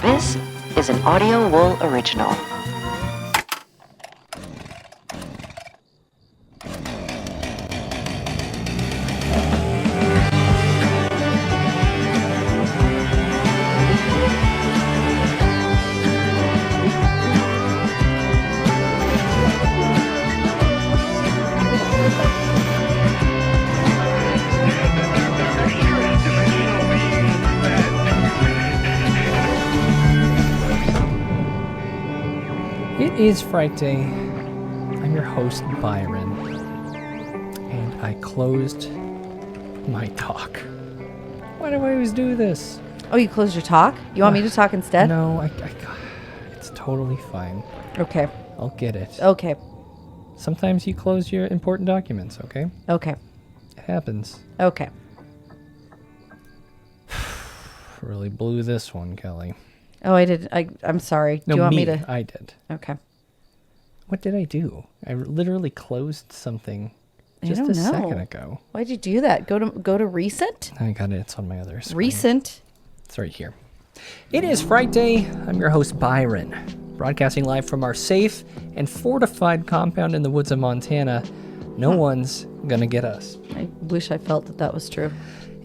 This is an Audio Wool original. It is Frightday. I'm your host, Byron, and I closed my talk. Why do I always do this? Oh, you closed your talk? You want me to talk instead? No, it's totally fine. Okay. I'll get it. Okay. Sometimes you close your important documents, okay? Okay. It happens. Okay. Really blew this one, Kelly. Oh, I did. I'm sorry. No, do you want me to? I did. Okay. What did I do? I literally closed something just I don't a know. second ago. Why'd you do that? Go to recent? I got it. It's on my other screen. Recent. It's right here. It is Frightday. I'm your host, Byron, broadcasting live from our safe and fortified compound in the woods of Montana. No one's gonna get us. I wish I felt that was true.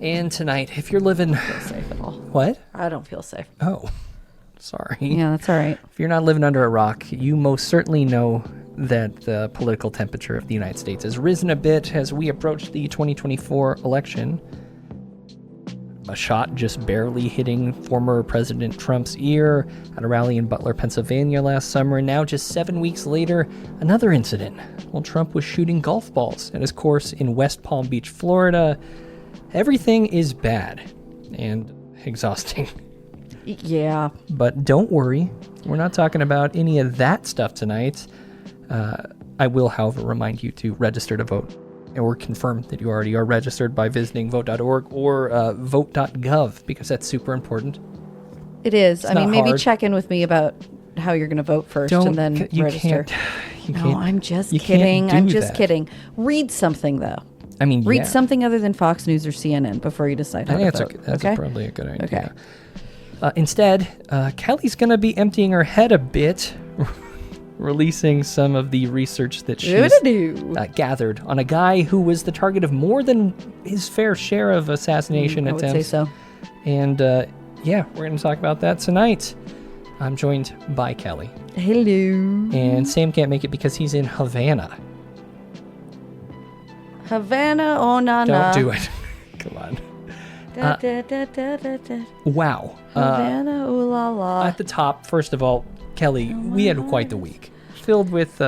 And tonight, if you're living... I don't feel safe at all. What? I don't feel safe. Oh, sorry. Yeah, that's all right. If you're not living under a rock, you most certainly know that the political temperature of the United States has risen a bit as we approach the 2024 election. A shot just barely hitting former President Trump's ear at a rally in Butler, Pennsylvania last summer, and now just 7 weeks later, another incident while Trump was shooting golf balls at his course in West Palm Beach, Florida. Everything is bad and exhausting. Yeah. But don't worry, we're not talking about any of that stuff tonight. I will, however, remind you to register to vote or confirm that you already are registered by visiting vote.org or vote.gov, because that's super important. It is. It's I mean, not maybe hard. check in with me about how you're going to vote first and then register. No, I'm just kidding. I'm just kidding. Read something, though. I mean, read something other than Fox News or CNN before you decide how to vote. That's okay? probably a good idea. Okay. Instead, Kelly's going to be emptying her head a bit, releasing some of the research that she's gathered on a guy who was the target of more than his fair share of assassination attempts. I would say so. And yeah, we're going to talk about that tonight. I'm joined by Kelly. Hello. And Sam can't make it because he's in Havana. Havana, oh na na. Don't do it. Come on. Da, da, da, da, da, da. Wow. Havana, ooh la la. At the top, first of all, Kelly, we had quite the week. Filled with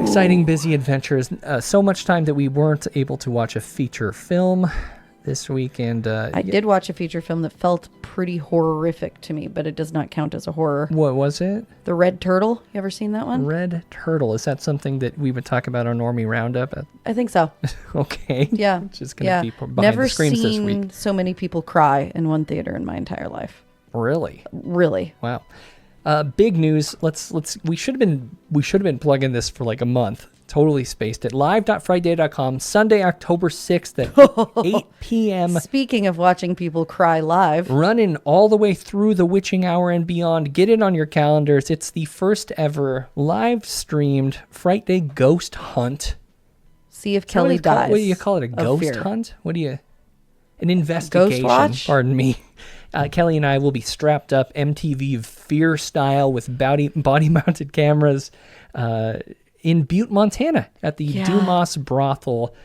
exciting, busy adventures. So much time that we weren't able to watch a feature film this week. And I did watch a feature film that felt pretty horrific to me, but it does not count as a horror. What was it? The Red Turtle. You ever seen that one? Red Turtle. Is that something that we would talk about on Normie Roundup? I think so. Okay. Yeah. Just going to be behind Never the screens this week. seen so many people cry in one theater in my entire life. Really? Really. Wow. Big news. We should have been plugging this for like a month. Totally spaced it. Live.frightday.com, Sunday, October 6th at 8 p.m. Speaking of watching people cry live. Running all the way through the witching hour and beyond. Get it on your calendars. It's the first ever live streamed Frightday ghost hunt. See if Kelly dies. What do you call it? A ghost hunt? An investigation. Ghost watch? Pardon me. Kelly and I will be strapped up MTV Fear style with body-mounted cameras in Butte, Montana at the Dumas brothel,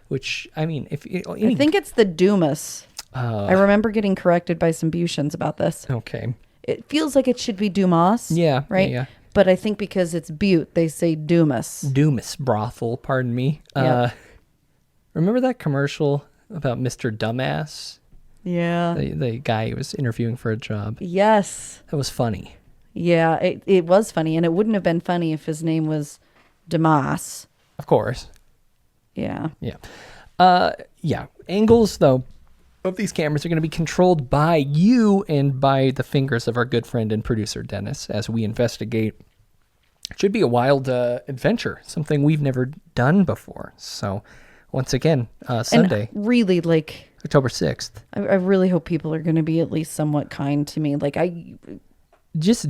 which, I mean, I think it's the Dumas. I remember getting corrected by some Butians about this. Okay. It feels like it should be Dumas. Yeah. Right? Yeah. But I think because it's Butte, they say Dumas. Dumas brothel, pardon me. Yep. Remember that commercial about Mr. Dumbass? Yeah. The guy who was interviewing for a job. Yes. That was funny. Yeah, it was funny, and it wouldn't have been funny if his name was Dumas. Of course. Yeah. Yeah. Yeah. Angles, though, of these cameras are going to be controlled by you and by the fingers of our good friend and producer, Dennis, as we investigate. It should be a wild adventure, something we've never done before. So, once again, Sunday. And really, like, October 6th. I really hope people are going to be at least somewhat kind to me. Like Just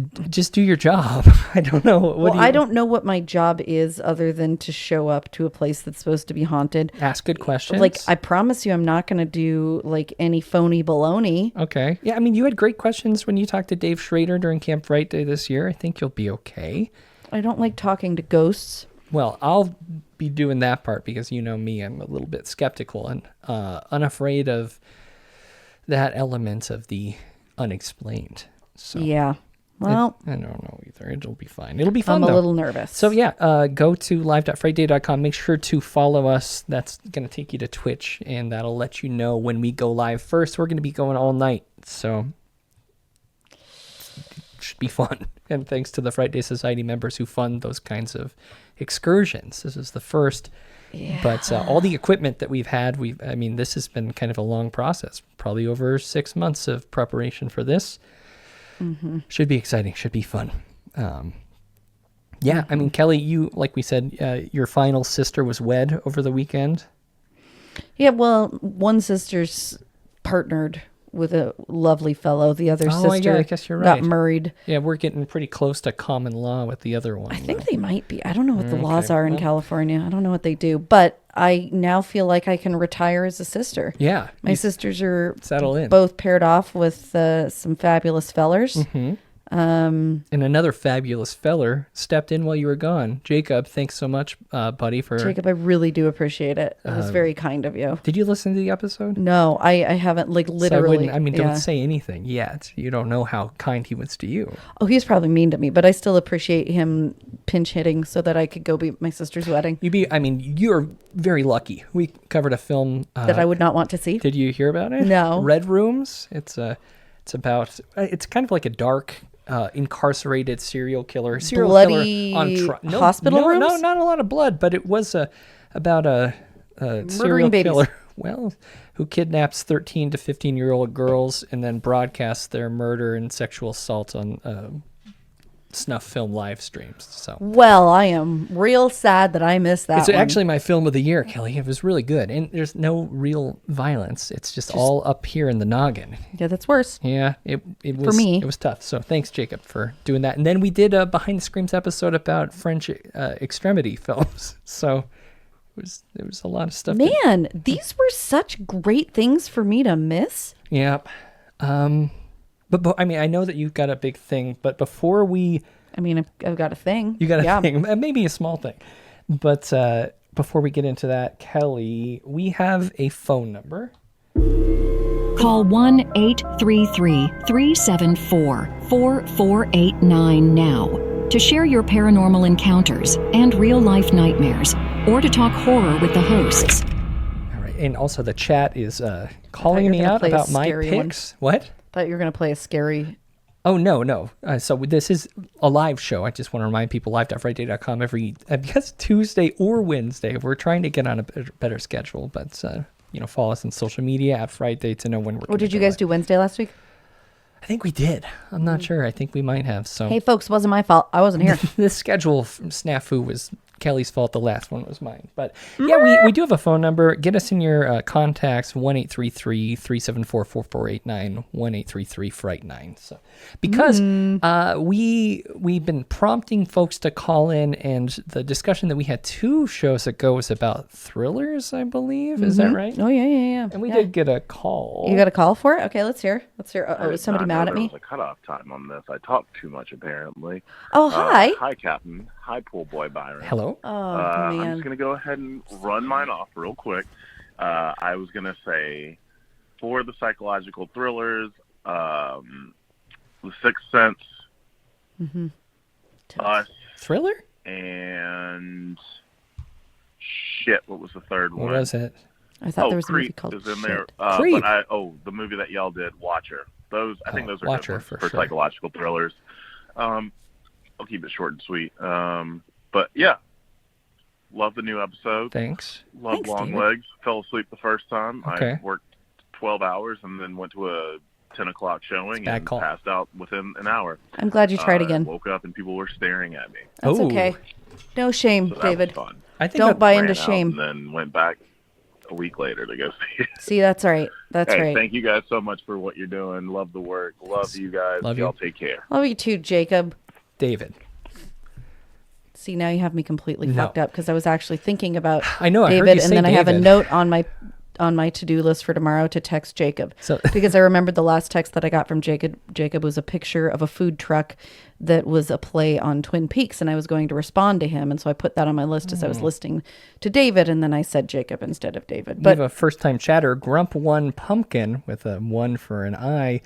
do your job. I don't know. I don't know what my job is other than to show up to a place that's supposed to be haunted. Ask good questions. Like, I promise you I'm not going to do, like, any phony baloney. Okay. Yeah, I mean, you had great questions when you talked to Dave Schrader during Camp Frightday this year. I think you'll be okay. I don't like talking to ghosts. Well, I'll be doing that part because you know me. I'm a little bit skeptical and unafraid of that element of the unexplained. So. Yeah. Well, I don't know either. It'll be fine. It'll be fun, I'm a little nervous. So, yeah, go to live.frightday.com. Make sure to follow us. That's going to take you to Twitch, and that'll let you know when we go live first. We're going to be going all night, so it should be fun. And thanks to the Frightday Society members who fund those kinds of excursions. This is the first. Yeah. But all the equipment that we've had, this has been kind of a long process. Probably over 6 months of preparation for this. Mm-hmm. Should be exciting. Should be fun. Yeah, I mean, Kelly, you, like we said, your final sister was wed over the weekend. Yeah, well, one sister's partnered with a lovely fellow. The other sister I guess you're right. got married. Yeah, we're getting pretty close to common law with the other one. I think they might be. I don't know what the laws are in California. I don't know what they do. But I now feel like I can retire as a sister. Yeah. My sisters are settle in. Both paired off with some fabulous fellers. Mm-hmm. And another fabulous feller stepped in while you were gone. Jacob, thanks so much, buddy. Jacob, I really do appreciate it. It was very kind of you. Did you listen to the episode? No, I haven't, like, literally. So don't say anything yet. You don't know how kind he was to you. Oh, he's probably mean to me, but I still appreciate him pinch hitting so that I could go be at my sister's wedding. You're very lucky. We covered a film that I would not want to see. Did you hear about it? No. Red Rooms. It's kind of like a dark incarcerated serial killer. Bloody hospital rooms? No, not a lot of blood, but it was about a serial killer. Well, who kidnaps 13 to 15-year-old girls and then broadcasts their murder and sexual assault on snuff film live streams. So, well, I am real sad that I missed that. It's actually my film of the year, Kelly. It was really good, and there's no real violence. It's just all up here in the noggin. Yeah, that's worse. Yeah, it was for me. It was tough. So thanks, Jacob, for doing that. And then we did a Behind the Screams episode about French extremity films. So it was a lot of stuff. Man, these were such great things for me to miss. Yeah. But I know that you've got a big thing, but before we... I've got a thing. You got a thing, maybe a small thing. But before we get into that, Kelly, we have a phone number. Call 1-833-374-4489 now to share your paranormal encounters and real-life nightmares, or to talk horror with the hosts. All right, and also the chat is calling me out about my picks. What? Thought you were going to play a scary... Oh, no. So this is a live show. I just want to remind people, live.frightday.com because Tuesday or Wednesday. We're trying to get on a better schedule, but, follow us on social media at Frightday to know when we're going to did you guys do Wednesday last week? I think we did. I'm not sure. I think we might have. So hey, folks, it wasn't my fault. I wasn't here. This schedule snafu was Kelly's fault. The last one was mine. But yeah, we do have a phone number. Get us in your contacts, 1-833-374-4489, 1-833-FRIGHT9. So because we've been prompting folks to call in, and the discussion that we had 2 shows ago was about thrillers, I believe. Is that right? Oh, yeah. And we did get a call. You got a call for it? Okay, let's hear. Was somebody mad at me? There was a cutoff time on this. I talked too much, apparently. Oh, hi. Hi, Captain. Hi, pool boy Byron. Hello. Oh, man. I'm just going to go ahead and run mine off real quick. I was going to say, for the psychological thrillers, The Sixth Sense, Us. Thriller? And shit, what was the third one? What was it? I thought there was a movie called is in Shit. there. Creep. The movie that y'all did, Watcher. I think those are Watcher good for for sure. psychological thrillers. I'll keep it short and sweet. But yeah, love the new episode. Thanks. Love Long David. Legs. Fell asleep the first time. Okay. I worked 12 hours and then went to a 10 o'clock showing and call. passed out within an hour. I'm glad you tried again. I woke up and people were staring at me. That's Ooh. okay. No shame, So that David. was fun. I think Don't buy into Ran out shame. and then went back a week later to go see it. See, that's right. That's right. Thank you guys so much for what you're doing. Love the work. Love you guys. Love Y'all you. take care. Love you too, Jacob. David. See, now you have me completely fucked up because I was actually thinking about I know, David, I heard you and say then I have a David. note on my to-do list for tomorrow to text Jacob. Because I remembered the last text that I got from Jacob was a picture of a food truck that was a play on Twin Peaks, and I was going to respond to him, and so I put that on my list as I was listening to David, and then I said Jacob instead of David. But you have a first-time chatter, Grump One Pumpkin with a 1 for an I,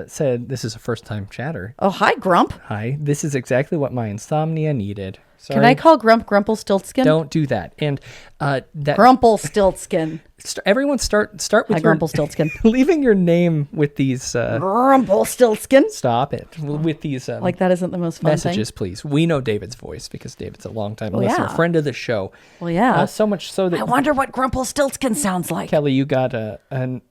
said this is a first-time chatter. Oh, hi, Grump. Hi, this is exactly what my insomnia needed. Sorry. Can I call Grump Grumplestiltskin? Don't do that. And that Grumplestiltskin. Everyone start with Hi, Grumplestiltskin. leaving your name with these Grumplestiltskin. Stop it. With these like that isn't the most fun messages, thing? Please. We know David's voice because David's a longtime listener, yeah. friend of the show. Well, yeah. So much so that I wonder what Grumplestiltskin sounds like. Kelly, you got an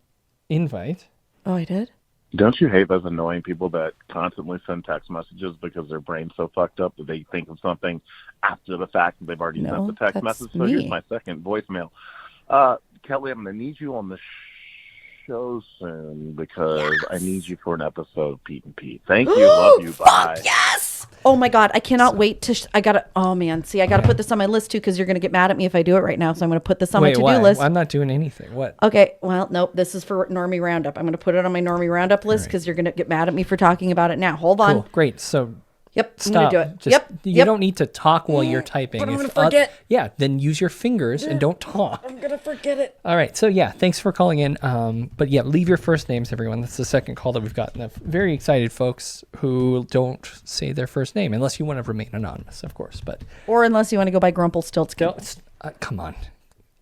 invite. Oh, I did? Don't you hate those annoying people that constantly send text messages because their brain's so fucked up that they think of something after the fact and they've already sent the text message? So here's my second voicemail. Kelly, I'm going to need you on the show soon because I need you for an episode of Pete and Pete. Thank you. Love you. Bye. Yes. Oh my God. I cannot wait to, I got to, oh man. See, I got to put this on my list too because you're going to get mad at me if I do it right now. So I'm going to put this on my to-do list. I'm not doing anything. What? Okay. Well, nope. This is for Normie Roundup. I'm going to put it on my Normie Roundup list because you're going to get mad at me for talking about it now. Hold on. Cool. Great. So Yep, stop. I'm gonna do it. You don't need to talk while you're typing. But I'm gonna forget. Then use your fingers and don't talk. I'm gonna forget it. All right. So thanks for calling in. But leave your first names, everyone. That's the second call that we've gotten. Very excited folks who don't say their first name, unless you want to remain anonymous, of course. Or unless you want to go by Grumplestiltskin. Come on,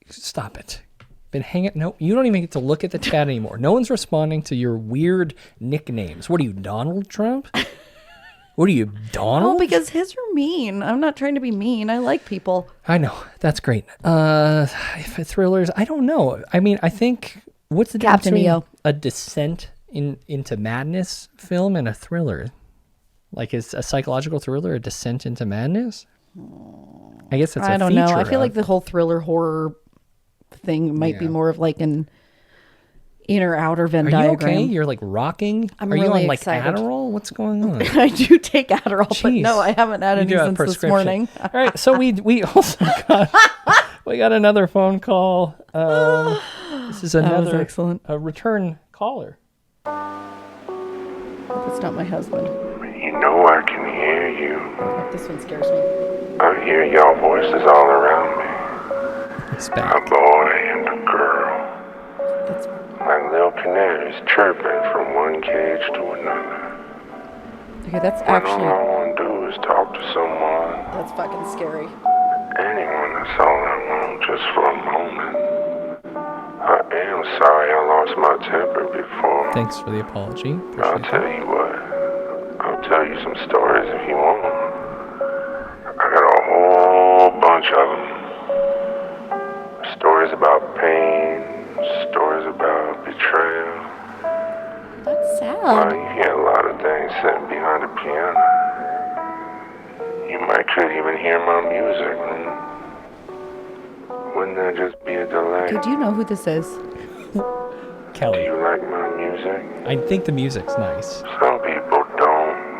stop it. Been hanging. No, you don't even get to look at the chat anymore. No one's responding to your weird nicknames. What are you, Donald Trump? What are you, Donald? Oh, because his are mean. I'm not trying to be mean. I like people. I know. That's great. If it's thrillers, I don't know. I mean, I think, what's the difference between a descent into madness film and a thriller? Like, is a psychological thriller a descent into madness? I guess that's I don't know. I feel like the whole thriller horror thing might be more of like an inner outer Venn diagram. Are you okay? You're like rocking? I'm Are really you on like excited. Adderall? What's going on? I do take Adderall, Jeez. but no, I haven't had any since this morning. All right, so we also got another phone call. This is another excellent. A return caller. That's not my husband. You know I can hear you. Oh, this one scares me. I hear y'all voices all around me. It's back. A boy and a girl. That's like little canaries chirping from one cage to another. Okay, that's when actually... all I want to do is talk to someone. That's fucking scary. Anyone, that's all I want, just for a moment. I am sorry I lost my temper before. Thanks for the apology. I'll tell you what. I'll tell you some stories if you want. I got a whole bunch of them. Stories about pain, stories about betrayal. That's sad. Well, you hear a lot of things sitting behind the piano. You could even hear my music. Wouldn't that just be a delay? Okay, do you know who this is? Kelly. Do you like my music? I think the music's nice. Some people don't.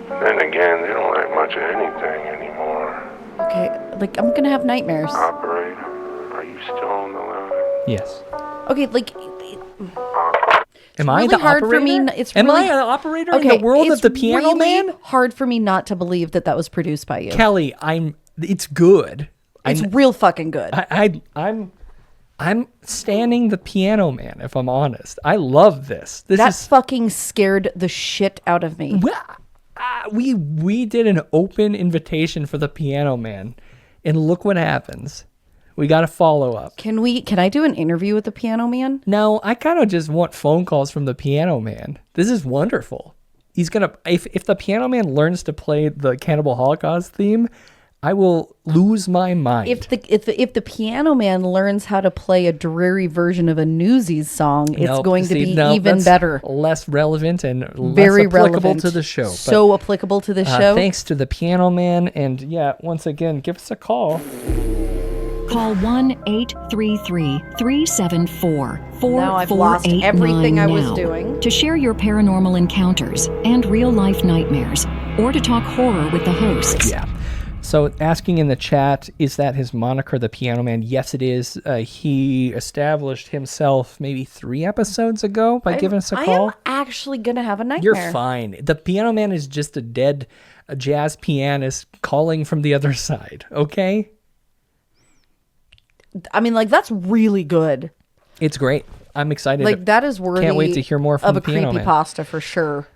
Then again, they don't like much of anything anymore. Okay, like I'm gonna have nightmares. Operator, are you still on the line? Yes. Okay, like... Am I really the hard operator? For me, it's Am really, I an operator in the world of the Piano Man? It's hard for me not to believe that was produced by you. Kelly, it's good. It's real fucking good. I'm standing the Piano Man, if I'm honest. I love this. That fucking scared the shit out of me. We did an open invitation for the Piano Man, and look what happens. We got to follow up. Can I do an interview with the Piano Man? No, I kind of just want phone calls from the Piano Man. This is wonderful. He's going to, if the Piano Man learns to play the Cannibal Holocaust theme, I will lose my mind. If the Piano Man learns how to play a dreary version of a Newsies song, it's going to be even better. Less relevant and very less applicable relevant to the show. So applicable to the show. Thanks to the Piano Man. And once again, give us a call. Call 1-833-374-4489 Now I've lost everything I was doing. to share your paranormal encounters and real-life nightmares, or to talk horror with the hosts. Yeah. So asking in the chat, is that his moniker, the Piano Man? Yes, it is. He established himself maybe 3 episodes ago by giving us a call. I am actually going to have a nightmare. You're fine. The Piano Man is just a dead jazz pianist calling from the other side, okay? I mean, like, that's really good. It's great. I'm excited. Like, that is worthy Can't wait to hear more from of the a Piano Man. creepypasta for sure.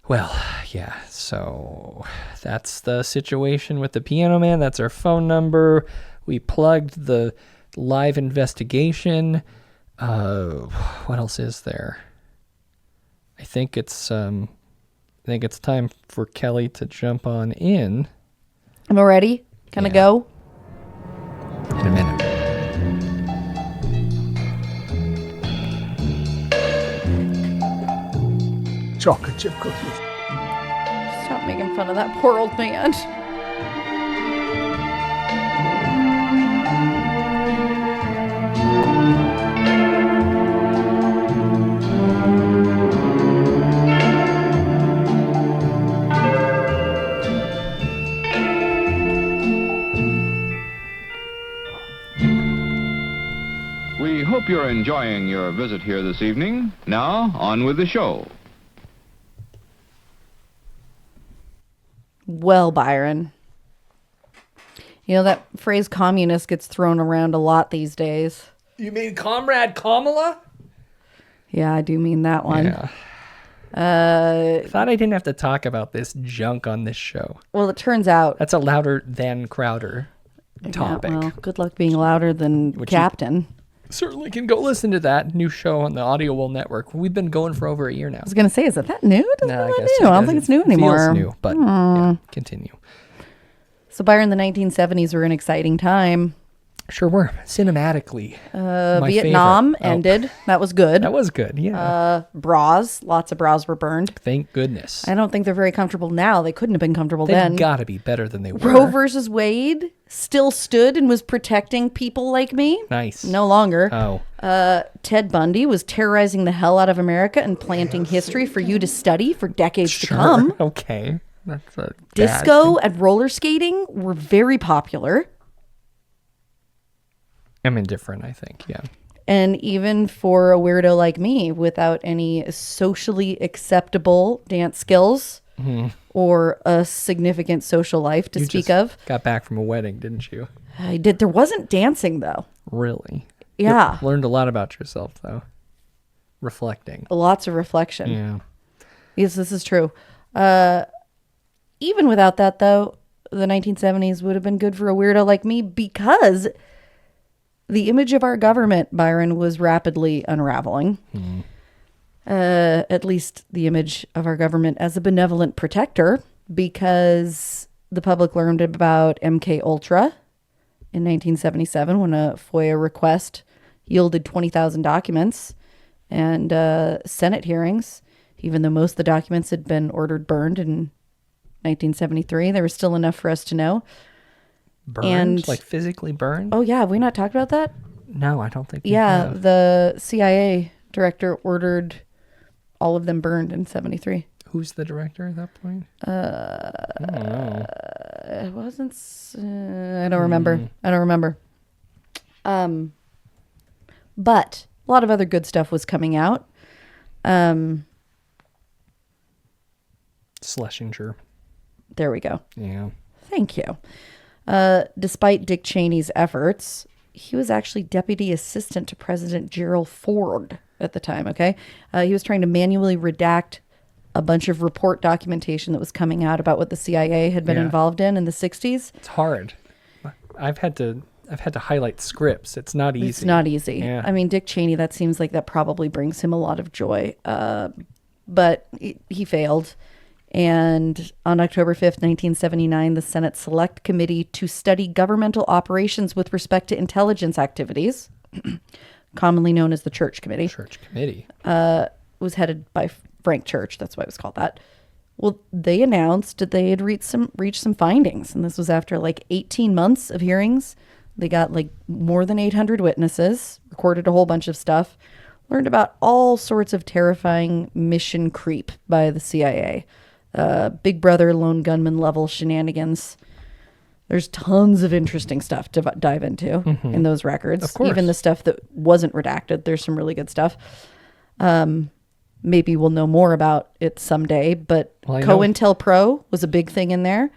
Well, yeah, so that's the situation with the Piano Man. That's our phone number. We plugged the live investigation. What else is there? I think it's time for Kelly to jump on in. Am I ready? Can I go? In a minute. Chocolate chip cookies. Stop making fun of that poor old man. We hope you're enjoying your visit here this evening. Now, on with the show. Well, Byron, you know that phrase communist gets thrown around a lot these days. You mean Comrade Kamala? Yeah, I do mean that one. Yeah. Thought I didn't have to talk about this junk on this show. Well, it turns out That's a louder than Crowder topic. Yeah, well, good luck being louder than Captain. Certainly can go listen to that new show on the Audio World Network. We've been going for over a year now. I was going to say, is it that new? It doesn't No, feel I that guess new. it I don't think it's new anymore. Feels new, but yeah, continue. So, Byron, the 1970s were an exciting time. Sure were. Cinematically. My Vietnam favorite. ended. That was good. That was good, yeah. Bras. Lots of bras were burned. Thank goodness. I don't think they're very comfortable now. They couldn't have been comfortable They've then. got to be better than they were. Roe versus Wade still stood and was protecting people like me. Nice. No longer. Oh. Ted Bundy was terrorizing the hell out of America and planting history for you to study for decades to come. Okay. That's a Disco and roller skating were very popular. I'm indifferent, I think, yeah. And even for a weirdo like me, without any socially acceptable dance skills or a significant social life to speak of. Got back from a wedding, didn't you? I did. There wasn't dancing, though. Really? Yeah. You learned a lot about yourself, though. Reflecting. Lots of reflection. Yeah. Yes, this is true. Even without that, though, the 1970s would have been good for a weirdo like me because the image of our government, Byron, was rapidly unraveling. At least the image of our government as a benevolent protector, because the public learned about MK Ultra in 1977 when a FOIA request yielded 20,000 documents and Senate hearings. Even though most of the documents had been ordered burned in 1973, there was still enough for us to know. Burned? Like physically burned? Oh, yeah. Have we not talked about that? No, I don't think we Yeah, have. the CIA director ordered all of them burned in 73. Who's the director at that point? I don't know. It wasn't... I don't remember. I don't remember. But a lot of other good stuff was coming out. Schlesinger. There we go. Yeah. Thank you. Despite Dick Cheney's efforts, he was actually deputy assistant to President Gerald Ford at the time, okay? He was trying to manually redact a bunch of report documentation that was coming out about what the CIA had been involved in the 60s. It's hard. I've had to highlight scripts. It's not easy. It's not easy. Yeah. I mean, Dick Cheney, that seems like that probably brings him a lot of joy. But he failed. And on October 5th, 1979, the Senate Select Committee to study governmental operations with respect to intelligence activities, commonly known as the Church Committee. Church Committee. Was headed by Frank Church. That's why it was called that. Well, they announced that they had reached some findings. And this was after like 18 months of hearings. They got like more than 800 witnesses, recorded a whole bunch of stuff, learned about all sorts of terrifying mission creep by the CIA. Big Brother, lone gunman level shenanigans. There's tons of interesting stuff to dive into in those records. Of course. Even the stuff that wasn't redacted, there's some really good stuff. Maybe we'll know more about it someday, but COINTELPRO was a big thing in there.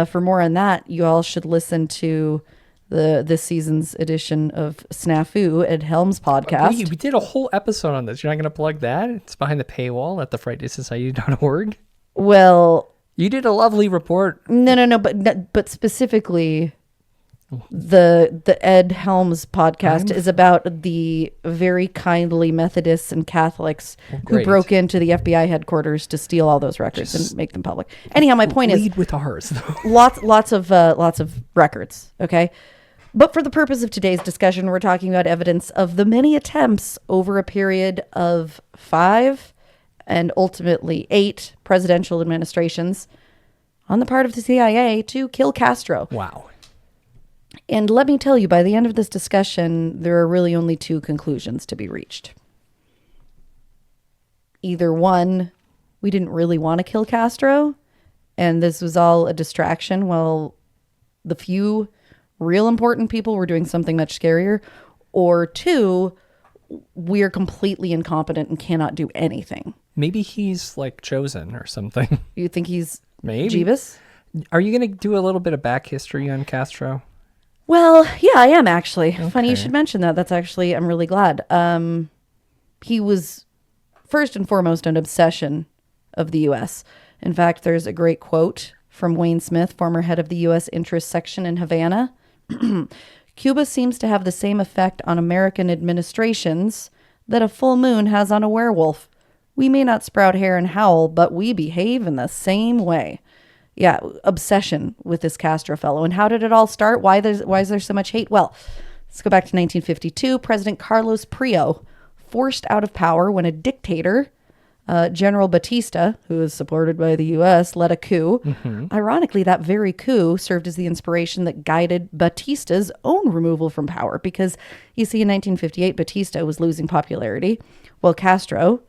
For more on that, you all should listen to this season's edition of Snafu, Ed Helms' podcast. We did a whole episode on this. You're not going to plug that? It's behind the paywall at thefrightdaysociety.org. Well, you did a lovely report. No, but specifically, the Ed Helms podcast is about the very kindly Methodists and Catholics who broke into the FBI headquarters to steal all those records and make them public. Anyhow, my point is, lead with ours, though. lots of records. Okay. But for the purpose of today's discussion, we're talking about evidence of the many attempts over a period of 5 and ultimately 8 presidential administrations on the part of the CIA to kill Castro. Wow. And let me tell you, by the end of this discussion, there are really only 2 conclusions to be reached. Either one, we didn't really want to kill Castro, and this was all a distraction while the few real important people were doing something much scarier, or 2, we are completely incompetent and cannot do anything. Maybe he's like chosen or something. You think he's maybe Jeebus? Are you going to do a little bit of back history on Castro? Well, yeah, I am actually. Okay. Funny you should mention that. That's actually, I'm really glad. He was first and foremost an obsession of the U.S. In fact, there's a great quote from Wayne Smith, former head of the U.S. Interest Section in Havana. Cuba seems to have the same effect on American administrations that a full moon has on a werewolf. We may not sprout hair and howl, but we behave in the same way. Yeah, obsession with this Castro fellow. And how did it all start? Why is there so much hate? Well, let's go back to 1952. President Carlos Prio forced out of power when a dictator, General Batista, who is supported by the U.S., led a coup. Ironically, that very coup served as the inspiration that guided Batista's own removal from power. Because, you see, in 1958, Batista was losing popularity, while Castro,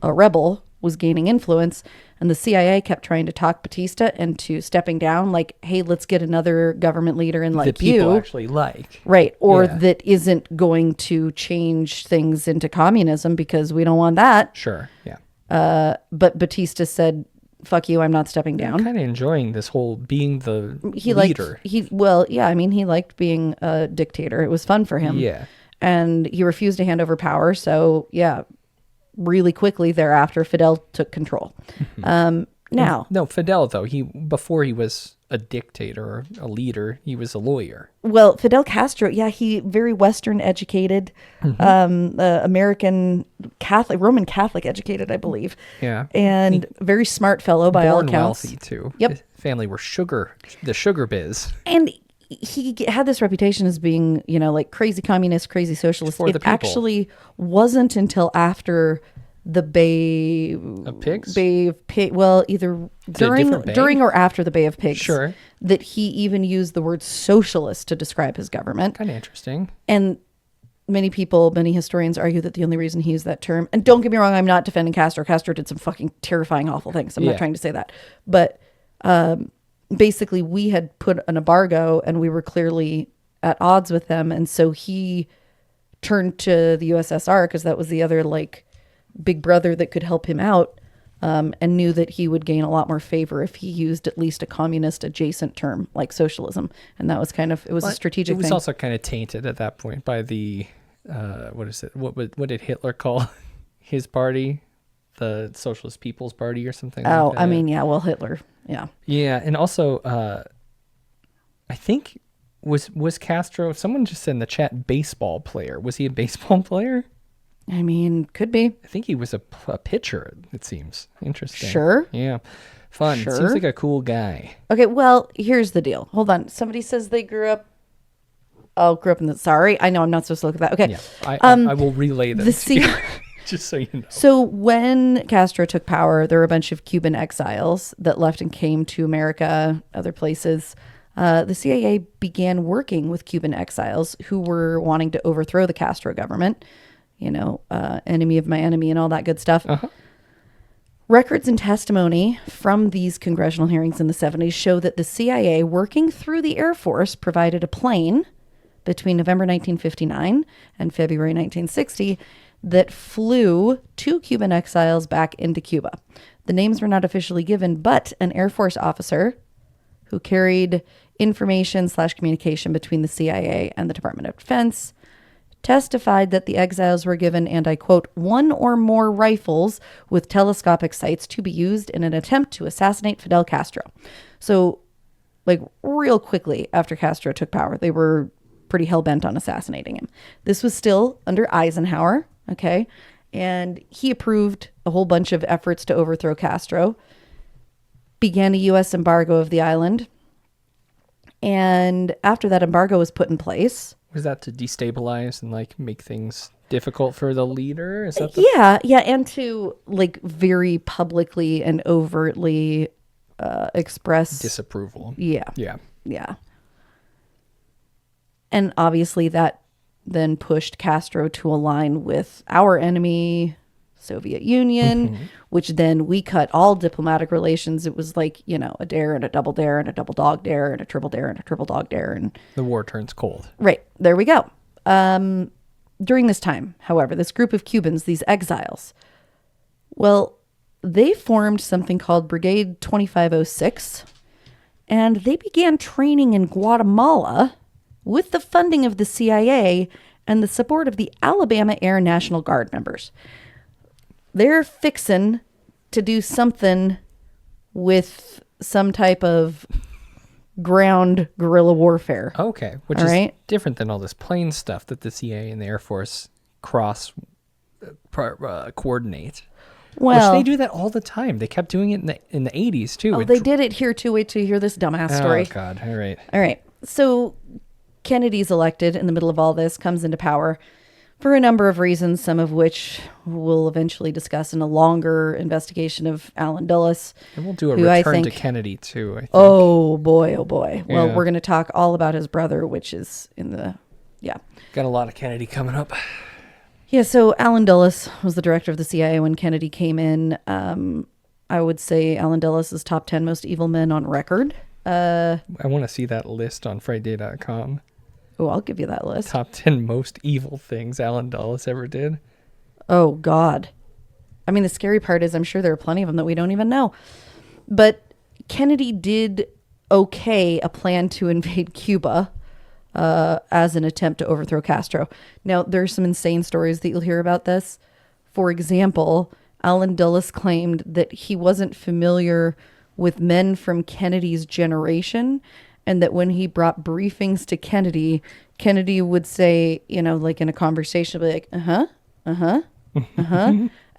a rebel, was gaining influence, and the CIA kept trying to talk Batista into stepping down, like, hey, let's get another government leader in like that people actually like. Right, or that isn't going to change things into communism because we don't want that. Sure, yeah. But Batista said, fuck you, I'm not stepping down. I'm kind of enjoying this whole being the leader. He liked being a dictator. It was fun for him. Yeah. And he refused to hand over power, so yeah, really quickly thereafter, Fidel took control. No, Fidel, though, before he was a dictator or a leader, he was a lawyer. Well, Fidel Castro, he very Western educated, American Catholic, Roman Catholic educated, I believe. Yeah. And very smart fellow by all accounts. Wealthy, too. Yep. His family were the sugar biz. And he had this reputation as being, like crazy communist, crazy socialist. For the people. Actually wasn't until after the Bay of Pigs? Bay of Pigs. Well, either during or after the Bay of Pigs. Sure. That he even used the word socialist to describe his government. Kind of interesting. And many historians argue that the only reason he used that term, and don't get me wrong, I'm not defending Castro. Castro did some fucking terrifying, awful things. I'm not trying to say that. But basically, we had put an embargo and we were clearly at odds with them. And so he turned to the USSR because that was the other big brother that could help him out, and knew that he would gain a lot more favor if he used at least a communist adjacent term like socialism. And that was a strategic thing. It was also kind of tainted at that point by the, what is it? What did Hitler call his party? The Socialist People's Party or something like that. I mean, Hitler. Yeah. Yeah. And also, I think was Castro, someone just said in the chat, baseball player. Was he a baseball player? I mean, could be. I think he was a pitcher, it seems. Interesting. Sure. Yeah. Fun. Sure. Seems like a cool guy. Okay, well, here's the deal. Hold on. Somebody says they grew up in the... Sorry, I know I'm not supposed to look at that. Okay. Yeah. I will relay them to you, just so you know. So when Castro took power, there were a bunch of Cuban exiles that left and came to America, other places. the CIA began working with Cuban exiles who were wanting to overthrow the Castro government, enemy of my enemy and all that good stuff. Uh-huh. Records and testimony from these congressional hearings in the 70s show that the CIA, working through the Air Force, provided a plane between November 1959 and February 1960 that flew 2 Cuban exiles back into Cuba. The names were not officially given, but an Air Force officer who carried information/communication between the CIA and the Department of Defense testified that the exiles were given, and I quote, 1 or more rifles with telescopic sights to be used in an attempt to assassinate Fidel Castro. So, real quickly after Castro took power, they were pretty hell-bent on assassinating him. This was still under Eisenhower, okay? And he approved a whole bunch of efforts to overthrow Castro, began a U.S. embargo of the island, and after that embargo was put in place... Was that to destabilize and make things difficult for the leader? Is that yeah, and to very publicly and overtly express disapproval? Yeah. And obviously that then pushed Castro to align with our enemy, Soviet Union, which then we cut all diplomatic relations. It was a dare and a double dare and a double dog dare and a triple dare and a triple dog dare. And the war turns cold. Right. There we go. During this time, however, this group of Cubans, these exiles, they formed something called Brigade 2506, and they began training in Guatemala with the funding of the CIA and the support of the Alabama Air National Guard members. They're fixin' to do something with some type of ground guerrilla warfare. Okay, which is different than all this plane stuff that the CIA and the Air Force coordinate. Well, which they do that all the time. They kept doing it in the 80s too. Oh, they did it here too. Wait till you hear this dumbass story. Oh God! All right. So Kennedy's elected in the middle of all this, comes into power for a number of reasons, some of which we'll eventually discuss in a longer investigation of Allen Dulles. And we'll do a return to Kennedy, too, I think. Oh, boy, oh, boy. Yeah. Well, we're going to talk all about his brother, which is in the, Got a lot of Kennedy coming up. Yeah, so Allen Dulles was the director of the CIA when Kennedy came in. I would say Allen Dulles is top 10 most evil men on record. I want to see that list on Frightday.com. Oh, I'll give you that list. Top 10 most evil things Allen Dulles ever did. Oh, God. I mean, the scary part is I'm sure there are plenty of them that we don't even know. But Kennedy did okay a plan to invade Cuba as an attempt to overthrow Castro. Now, there are some insane stories that you'll hear about this. For example, Allen Dulles claimed that he wasn't familiar with men from Kennedy's generation, and that when he brought briefings to Kennedy, Kennedy would say, in a conversation, be like, and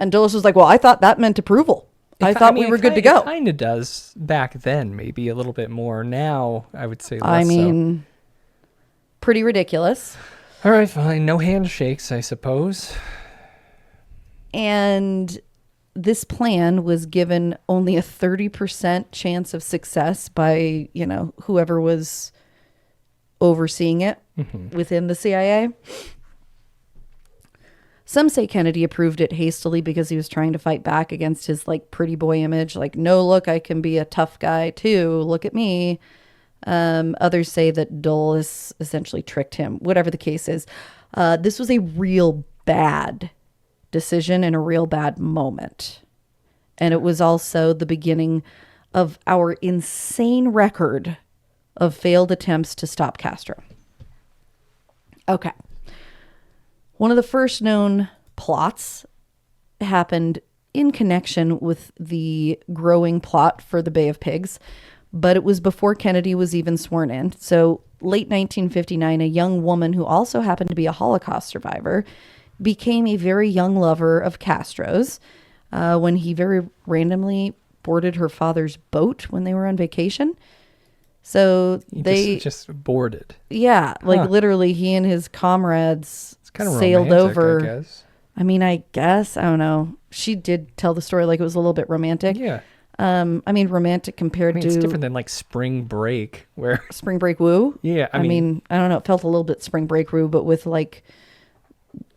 Dulles was like, well, I thought that meant approval. I thought we were good to go. It kind of does back then, maybe a little bit more. Now, I would say less I mean, pretty ridiculous. All right, fine. No handshakes, I suppose. And this plan was given only a 30% chance of success by, whoever was overseeing it within the CIA. Some say Kennedy approved it hastily because he was trying to fight back against his pretty boy image. No, look, I can be a tough guy too. Look at me. Others say that Dulles essentially tricked him. Whatever the case is, this was a real bad decision and a real bad moment. And it was also the beginning of our insane record of failed attempts to stop Castro. Okay. One of the first known plots happened in connection with the growing plot for the Bay of Pigs, but it was before Kennedy was even sworn in. So late 1959, a young woman who also happened to be a Holocaust survivor became a very young lover of Castro's when he very randomly boarded her father's boat when they were on vacation. So they just boarded. Yeah, literally he and his comrades sailed romantic, over. I guess. I mean, I guess, I don't know. She did tell the story like it was a little bit romantic. Yeah. I mean, romantic compared to... It's different than like Spring Break, where... Spring Break Woo? Yeah, I mean, I don't know. It felt a little bit Spring Break Woo, but with like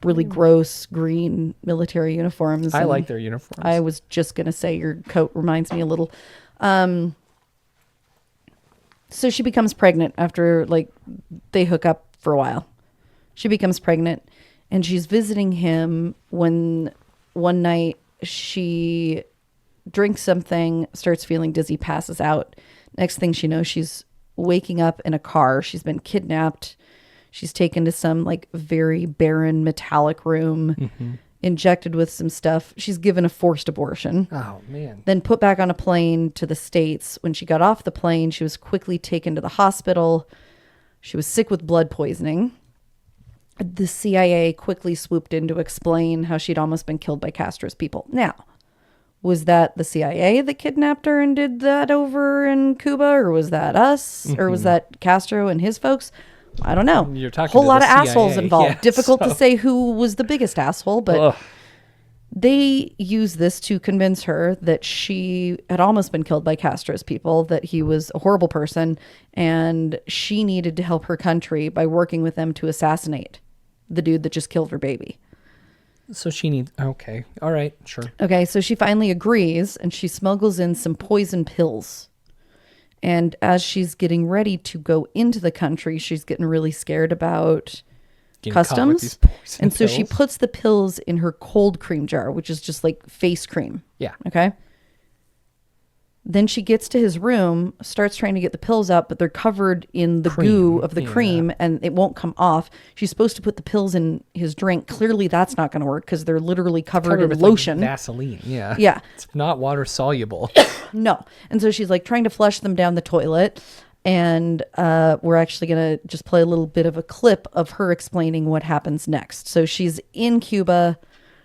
really gross green military uniforms. I like their uniforms. I was just going to say your coat reminds me a little. So she becomes pregnant after like they hook up for a while. She becomes pregnant and she's visiting him when one night she drinks something, starts feeling dizzy, passes out. Next thing she knows, she's waking up in a car. She's been kidnapped. She's taken to some like very barren metallic room, injected with some stuff. She's given a forced abortion. Oh, man. Then put back on a plane to the States. When she got off the plane, she was quickly taken to the hospital. She was sick with blood poisoning. The CIA quickly swooped in to explain how she'd almost been killed by Castro's people. Now, was that the CIA that kidnapped her and did that over in Cuba? Or was that us? Or was that Castro and his folks? I don't know. You're talking whole to lot the of assholes CIA. involved. Yeah, Difficult to say who was the biggest asshole, but they used this to convince her that she had almost been killed by Castro's people, that he was a horrible person, and she needed to help her country by working with them to assassinate the dude that just killed her baby. So she needs... Okay. All right. Sure. Okay, so she finally agrees, and she smuggles in some poison pills. And as she's getting ready to go into the country, she's getting really scared about customs. And so she puts the pills in her cold cream jar, which is just like face cream. Yeah. Okay. Then she gets to his room, starts trying to get the pills out, but they're covered in the goo of the cream and it won't come off. She's supposed to put the pills in his drink. Clearly that's not going to work because they're literally covered in with lotion. Like Vaseline. Yeah. Yeah. It's not water soluble. No. And so she's like trying to flush them down the toilet. And we're actually going to just play a little bit of a clip of her explaining what happens next. So she's in Cuba.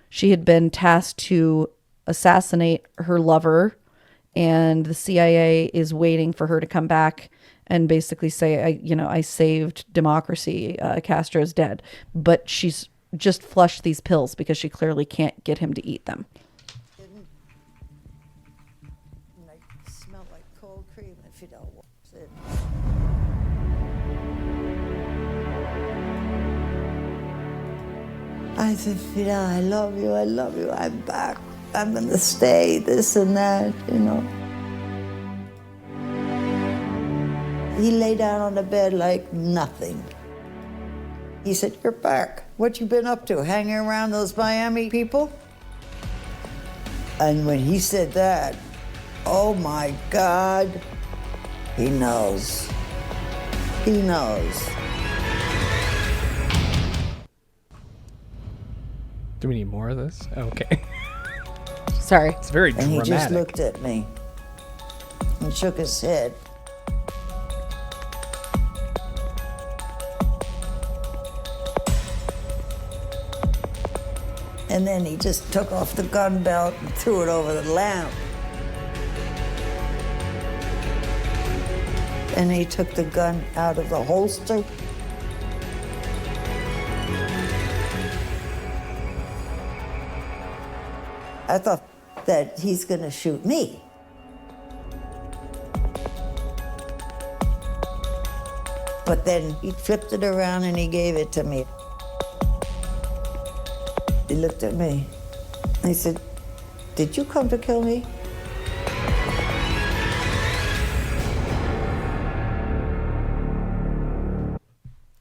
She had been tasked to assassinate her lover. And the CIA is waiting for her to come back and basically say, I saved democracy. Castro's dead. But she's just flushed these pills because she clearly can't get him to eat them. I smell like cold cream and Fidel walks in. I said, Fidel, I love you, I'm back. I'm gonna stay, this and that, He lay down on the bed like nothing. He said, you're back. What you been up to, hanging around those Miami people? And when he said that, oh my God, he knows. He knows. Do we need more of this? Okay. Sorry. It's very dramatic. And he just looked at me and shook his head. And then he just took off the gun belt and threw it over the lamp. And he took the gun out of the holster. I thought that he's gonna shoot me. But then he flipped it around and he gave it to me. He looked at me and he said, did you come to kill me?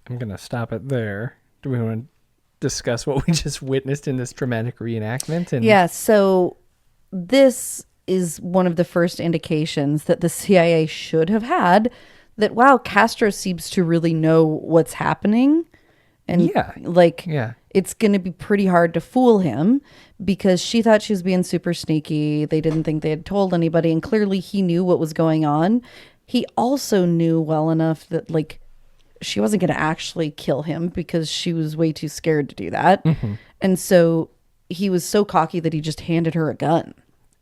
I'm going to stop it there. Do we want to discuss what we just witnessed in this dramatic reenactment? Yeah, so this is one of the first indications that the CIA should have had that, wow, Castro seems to really know what's happening. And it's going to be pretty hard to fool him because she thought she was being super sneaky. They didn't think they had told anybody. And clearly he knew what was going on. He also knew well enough that she wasn't going to actually kill him because she was way too scared to do that. Mm-hmm. And so he was so cocky that he just handed her a gun.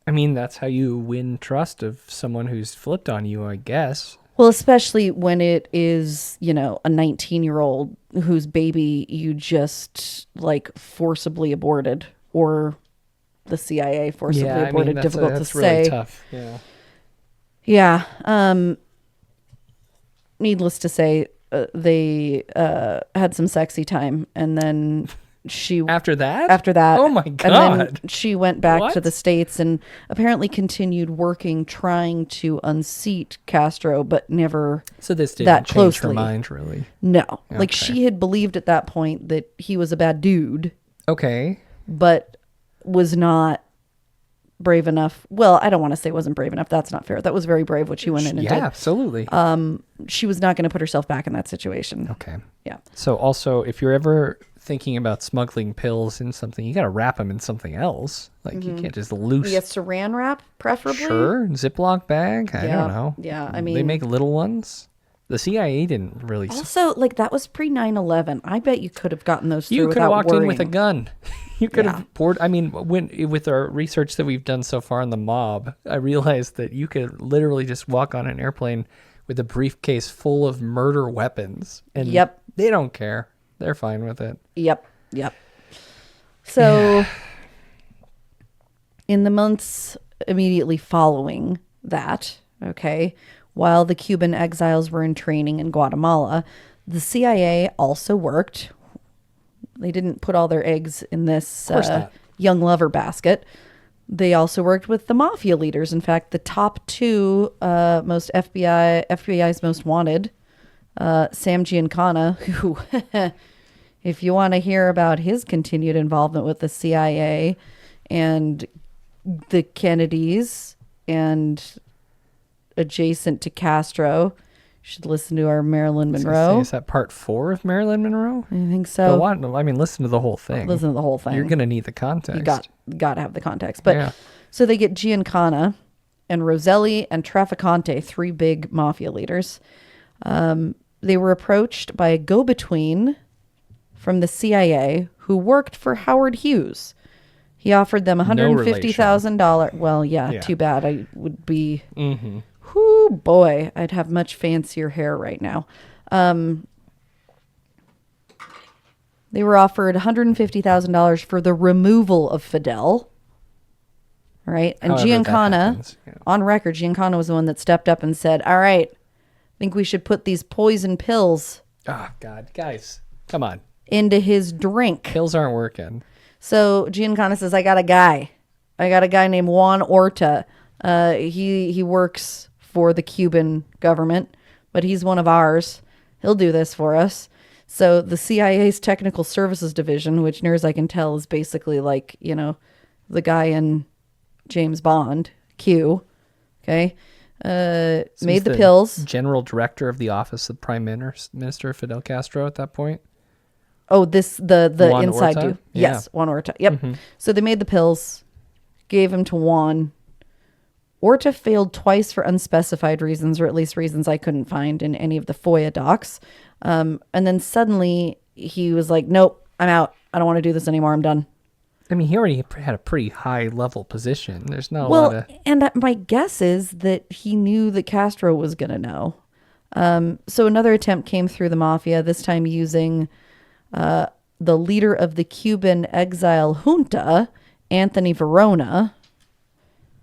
I mean, that's how you win trust of someone who's flipped on you, I guess. Well, especially when it is, a 19-year-old whose baby you just forcibly aborted or the CIA forcibly Yeah, aborted. that's Difficult that's to really say. tough. Yeah. Yeah. Needless to say, they had some sexy time, and then after that, oh my God, and then she went back to What? the States and apparently continued working, trying to unseat Castro, but never So this didn't that change closely. her mind, really. No, like Okay. she had believed at that point that he was a bad dude, Okay. but was not brave enough. Well, I don't want to say wasn't brave enough. That's not fair. That was very brave what she went in and Yeah, did. absolutely. She was not going to put herself back in that situation. Okay. Yeah. So also, if you're ever thinking about smuggling pills in something, you got to wrap them in something else. Like you can't just loose. Yeah, saran wrap, preferably. Sure, Ziploc bag. I don't know. Yeah, I they mean, make little ones. The CIA didn't really. Also, like that was pre 9/11. I bet you could have gotten those through You could without have walked worrying. in with a gun. You could Yeah. have poured. I mean, with our research that we've done so far on the mob, I realized that you could literally just walk on an airplane with a briefcase full of murder weapons, and Yep. they don't care. They're fine with it. Yep. So, in the months immediately following that, okay, while the Cuban exiles were in training in Guatemala, the CIA also worked. They didn't put all their eggs in this not. young lover basket. They also worked with the mafia leaders. In fact, the top two most FBI's most wanted, Sam Giancana, who, if you want to hear about his continued involvement with the CIA and the Kennedys and adjacent to Castro, you should listen to our Marilyn Monroe. Is that part 4 of Marilyn Monroe? I think so. I mean, listen to the whole thing. Listen to the whole thing. You're going to need the context. You got to have the context. But Yeah. so they get Giancana and Roselli and Trafficante, 3 big mafia leaders. They were approached by a go-between from the CIA who worked for Howard Hughes. He offered them $150,000. Well, yeah, too bad. I would be, whoo, boy, I'd have much fancier hair right now. They were offered $150,000 for the removal of Fidel. All right. And However that Giancana, happens, yeah. on record, Giancana was the one that stepped up and said, all right, I think we should put these poison pills Oh, God. Guys, come on. into his drink. Pills aren't working. So Giancana says, I got a guy named Juan Orta. He works for the Cuban government, but he's one of ours. He'll do this for us. So the CIA's Technical Services Division, which near as I can tell is basically like, you know, the guy in James Bond, Q, okay, made the pills. General director of the office of Prime Minister Fidel Castro at that point. Oh, the Juan inside Orta? dude. Yes, Juan Orta. Yep. Mm-hmm. So they made the pills, gave him to Juan. Orta failed twice for unspecified reasons, or at least reasons I couldn't find in any of the FOIA docs. And then suddenly he was like, nope, I'm out. I don't want to do this anymore. I'm done. I mean, he already had a pretty high level position. There's not a lot Well, of... and my guess is that he knew that Castro was going to know. So another attempt came through the mafia, this time using the leader of the Cuban exile junta, Anthony Verona.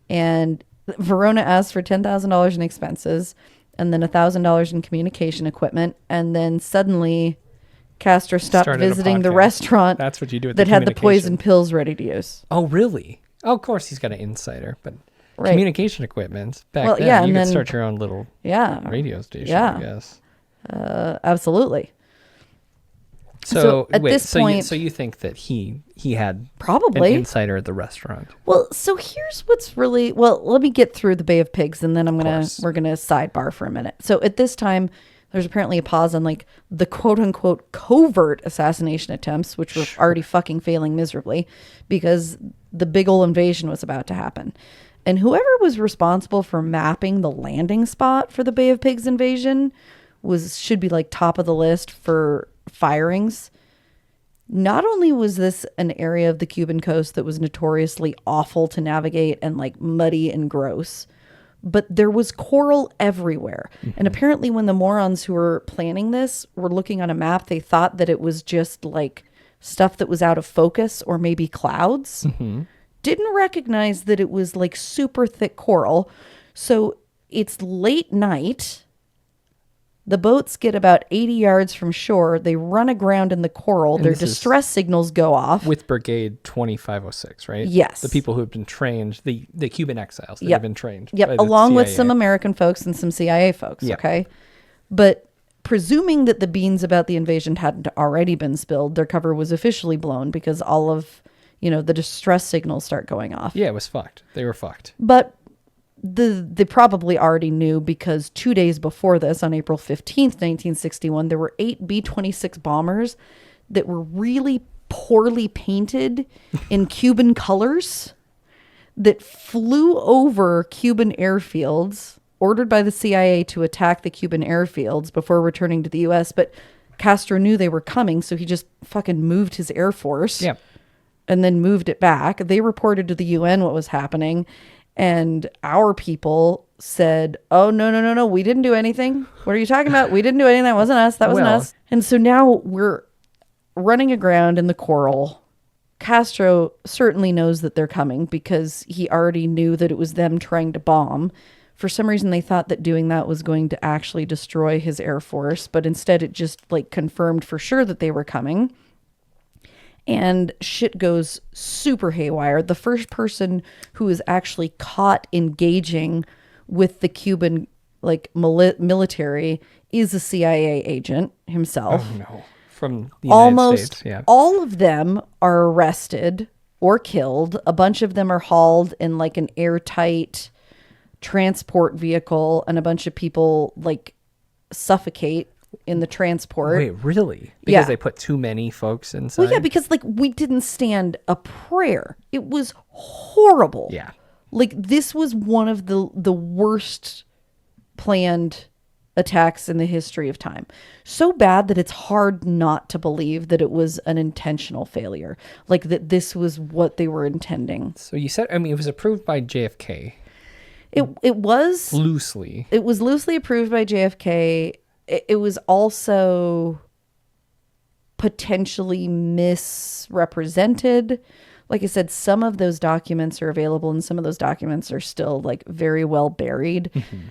And Verona asked for $10,000 in expenses and then $1,000 in communication equipment. And then suddenly Castro stopped Started a visiting the podcast. restaurant That's what you do with that the had the communication. poison pills ready to use. Oh, really? Oh, of course he's got an insider, but Right. communication equipment back Well, then, yeah, you and could then- start your own little radio station, Yeah. I guess. Absolutely. So, So at wait, this point- so you think that he had Probably. an insider at the restaurant? Well, so here's what's really well. Let me get through the Bay of Pigs, and then course. we're gonna sidebar for a minute. So at this time, there's apparently a pause on like the quote unquote covert assassination attempts, which were already fucking failing miserably because the big ol' invasion was about to happen. And whoever was responsible for mapping the landing spot for the Bay of Pigs invasion should be like top of the list for firings. Not only was this an area of the Cuban coast that was notoriously awful to navigate and like muddy and gross, but there was coral everywhere. And apparently when the morons who were planning this were looking on a map, they thought that it was just like stuff that was out of focus or maybe clouds. didn't recognize that it was like super thick coral. So it's late night. The boats get about 80 yards from shore. They run aground in the coral. Their distress signals go off. With Brigade 2506, right? Yes. The people who have been trained, the Cuban exiles that have been trained. Yep, along with some American folks and some CIA folks, okay? But presuming that the beans about the invasion hadn't already been spilled, their cover was officially blown because all of, the distress signals start going off. Yeah, it was fucked. They were fucked. But they probably already knew because 2 days before this, on April 15th, 1961, there were 8 B-26 bombers that were really poorly painted in Cuban colors that flew over Cuban airfields, ordered by the CIA to attack the Cuban airfields before returning to the U.S. But Castro knew they were coming, so he just fucking moved his Air Force and then moved it back. They reported to the UN what was happening. And our people said, oh, no, we didn't do anything. What are you talking about? We didn't do anything. That wasn't us. That wasn't us. And so now we're running aground in the coral. Castro certainly knows that they're coming because he already knew that it was them trying to bomb. For some reason, they thought that doing that was going to actually destroy his Air Force. But instead, it just confirmed for sure that they were coming. And shit goes super haywire. The first person who is actually caught engaging with the Cuban military is a CIA agent himself. Oh no! From the United States. Yeah. All of them are arrested or killed. A bunch of them are hauled in an airtight transport vehicle, and a bunch of people suffocate in the transport. Wait, really? Because they put too many folks inside? Well, yeah, because we didn't stand a prayer. It was horrible. Yeah. This was one of the worst planned attacks in the history of time. So bad that it's hard not to believe that it was an intentional failure. That this was what they were intending. So you said, it was approved by JFK. It was loosely. It was loosely approved by JFK. It was also potentially misrepresented. Like I said, some of those documents are available and some of those documents are still very well buried. Mm-hmm.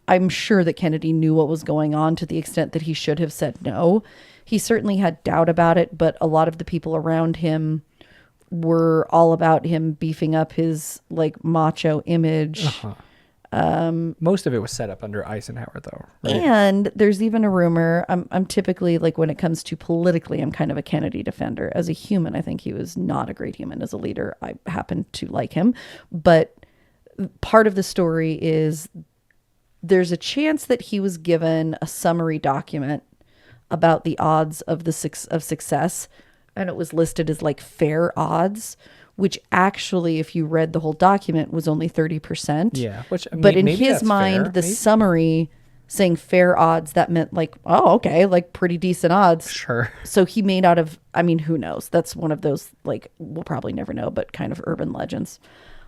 I'm sure that Kennedy knew what was going on to the extent that he should have said no. He certainly had doubt about it, but a lot of the people around him were all about him beefing up his macho image. Uh-huh. Most of it was set up under Eisenhower, though. Right? And there's even a rumor. I'm typically when it comes to politically, I'm kind of a Kennedy defender. As a human, I think he was not a great human. As a leader, I happen to like him. But part of the story is there's a chance that he was given a summary document about the odds of success, and it was listed as fair odds, which actually, if you read the whole document, was only 30%. Yeah. But in his mind, the summary saying fair odds, that meant pretty decent odds. Sure. So he made out of, who knows? That's one of those, we'll probably never know, but kind of urban legends.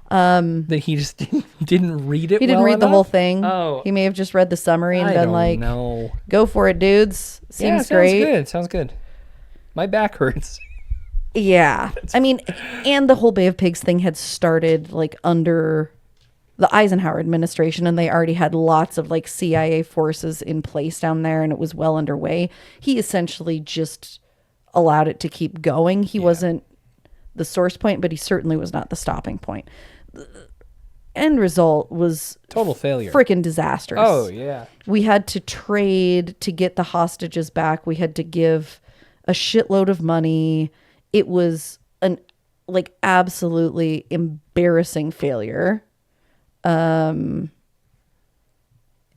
That he just didn't read it. He didn't read the whole thing. Oh. He may have just read the summary and been no. Go for it, dudes. Seems great. Sounds good. My back hurts. Yeah. And the whole Bay of Pigs thing had started under the Eisenhower administration, and they already had lots of CIA forces in place down there, and it was well underway. He essentially just allowed it to keep going. He wasn't the source point, but he certainly was not the stopping point. The end result was total failure. Freaking disastrous. Oh, yeah. We had to trade to get the hostages back. We had to give a shitload of money. It was an absolutely embarrassing failure. And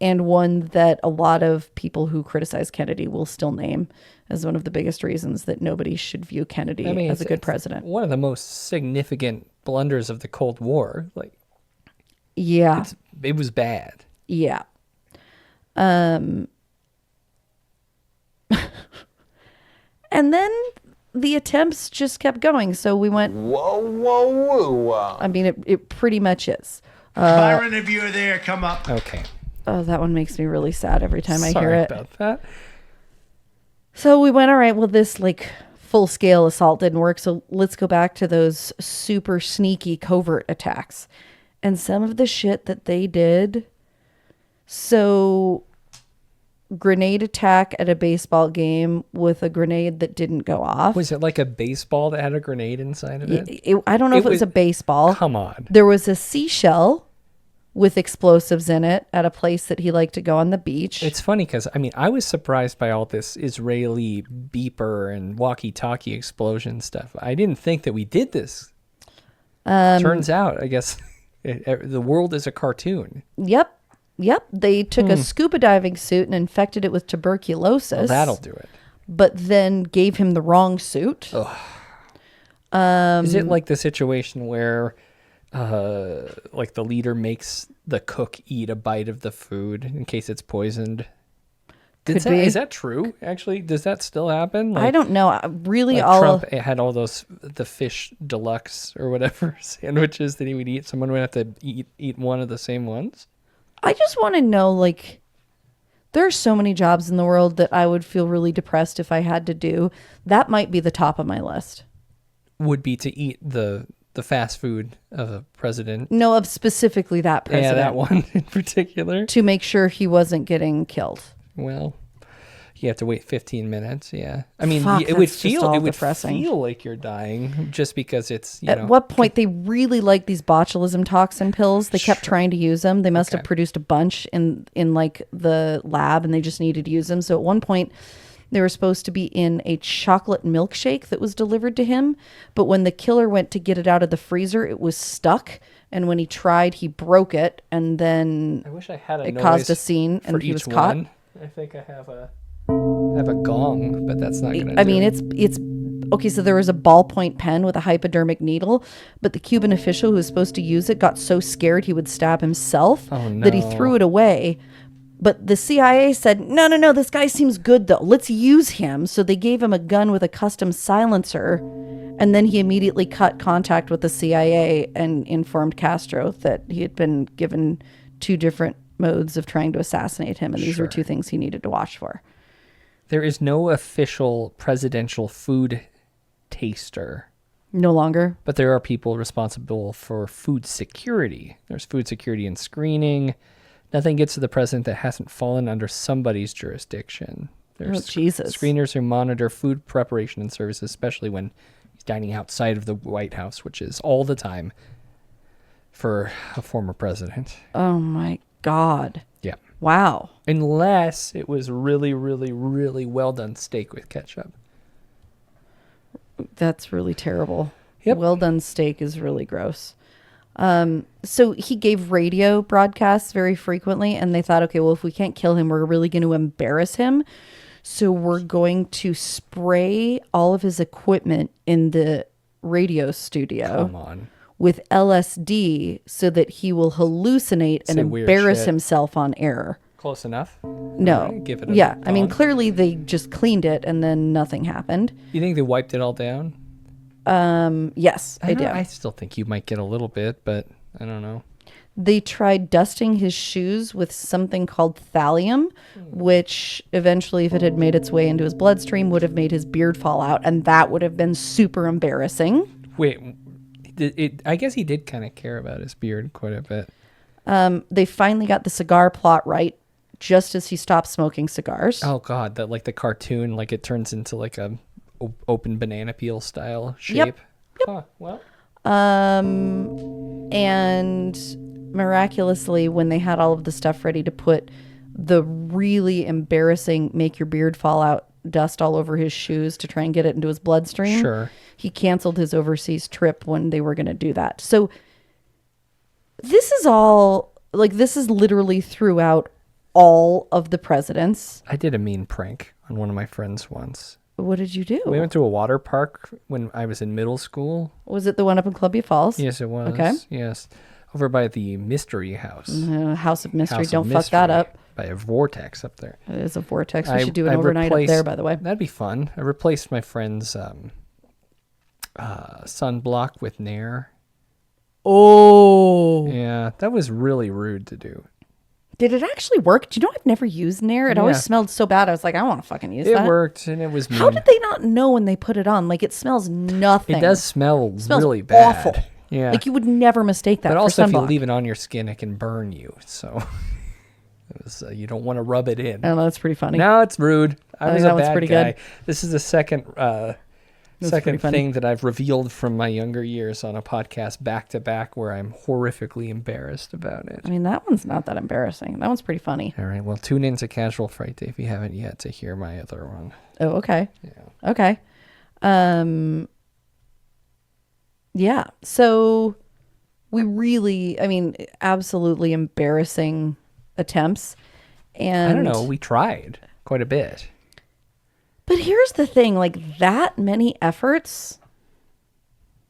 one that a lot of people who criticize Kennedy will still name as one of the biggest reasons that nobody should view Kennedy as a good president. One of the most significant blunders of the Cold War. Yeah. It was bad. Yeah. And then the attempts just kept going. So we went, whoa. It pretty much is. Byron, if you're there, come up. Okay. Oh, that one makes me really sad every time I hear it. Sorry about that. So we went, all right, well, this full-scale assault didn't work. So let's go back to those super sneaky covert attacks. And some of the shit that they did. So grenade attack at a baseball game with a grenade that didn't go off. Was it like a baseball that had a grenade inside of it? I don't know if it was a baseball. Come on. There was a seashell with explosives in it at a place that he liked to go on the beach. It's funny because, I mean, I was surprised by all this Israeli beeper and walkie-talkie explosion stuff. I didn't think that we did this. Turns out, I guess, the world is a cartoon. Yep. They took a scuba diving suit and infected it with tuberculosis. Well, that'll do it. But then gave him the wrong suit. Is it like the situation where... like the leader makes the cook eat a bite of the food in case it's poisoned? Is that true? Actually, does that still happen? I don't know. Really, like Trump had all the fish deluxe or whatever sandwiches that he would eat. Someone would have to eat one of the same ones. I just want to know, like, there are so many jobs in the world that I would feel really depressed if I had to do. That might be the top of my list. Would be to eat the fast food of a president. No, of specifically that president. Yeah, that one in particular. To make sure he wasn't getting killed. Well, you have to wait 15 minutes. Yeah, I mean, Fuck, it would depressing. feel like you're dying just because it's. At what point they really like these botulism toxin pills? They kept trying to use them. They must have produced a bunch in like the lab, and they just needed to use them. So at one point, they were supposed to be in a chocolate milkshake that was delivered to him. But when the killer went to get it out of the freezer, it was stuck. And when he tried, he broke it. And then I wish I had it caused a scene and he was caught. I think I have a gong, but that's not going to I mean, it's okay. So there was a ballpoint pen with a hypodermic needle, but the Cuban official who was supposed to use it got so scared he would stab himself that he threw it away. But the CIA said, no, this guy seems good, though. Let's use him. So they gave him a gun with a custom silencer. And then he immediately cut contact with the CIA and informed Castro that he had been given 2 different modes of trying to assassinate him. And these were 2 things he needed to watch for. There is no official presidential food taster. No longer. But there are people responsible for food security. There's food security and screening. Nothing gets to the president that hasn't fallen under somebody's jurisdiction. There's Jesus. Screeners who monitor food preparation and services, especially when he's dining outside of the White House, which is all the time for a former president. Oh, my God. Yeah. Wow. Unless it was really, really, really well done steak with ketchup. That's really terrible. Yep. Well done steak is really gross. So he gave radio broadcasts very frequently, and they thought, okay, well, if we can't kill him, we're really going to embarrass him. So we're going to spray all of his equipment in the radio studio. Come on. With LSD so that he will hallucinate and embarrass himself on air. Close enough? No. Right, give it a I mean, clearly they just cleaned it and then nothing happened. You think they wiped it all down? Yes, I do. I still think you might get a little bit, but I don't know. They tried dusting his shoes with something called thallium, which eventually, if it had made its way into his bloodstream, would have made his beard fall out, and that would have been super embarrassing. Wait, I guess he did kind of care about his beard quite a bit. They finally got the cigar plot right just as he stopped smoking cigars. Oh, God, that like the cartoon, like it turns into like a open banana peel style shape. Yep. Huh, well. And miraculously, when they had all of the stuff ready to put the really embarrassing make your beard fall out dust all over his shoes to try and get it into his bloodstream, sure, he canceled his overseas trip when they were going to do that. So this is all, like, this is literally throughout all of the presidents. I did a mean prank on one of my friends once. What did you do? We went to a water park when I was in middle school. Was it the one up in Columbia Falls? Yes, it was. Okay. Yes. Over by the Mystery House. House of Mystery. House Don't of fuck Mystery, that up. By a vortex up there. It is a vortex. We should do an overnight up there, by the way. That'd be fun. I replaced my friend's sunblock with Nair. Oh. Yeah, that was really rude to do. Did it actually work? Do you know I've never used Nair? It always smelled so bad. I was like, I don't want to fucking use that. It worked, and it was mean. How did they not know when they put it on? Like, it smells nothing. It does smell smells really bad. Awful. Yeah. Like, you would never mistake that But for also, if you sunblock. leave it on your skin, it can burn you. So you don't want to rub it in. Oh, that's pretty funny. No, it's rude. I was a bad pretty guy. good. This is the second thing that I've revealed from my younger years on a podcast back to back where I'm horrifically embarrassed about it. I mean, that one's not that embarrassing. That one's pretty funny. All right. Well, tune in to Casual Frightday if you haven't yet to hear my other one. Oh, okay. Yeah. Okay. Yeah. So we really, I mean, absolutely embarrassing attempts. And I don't know. We tried quite a bit. But here's the thing, like that many efforts,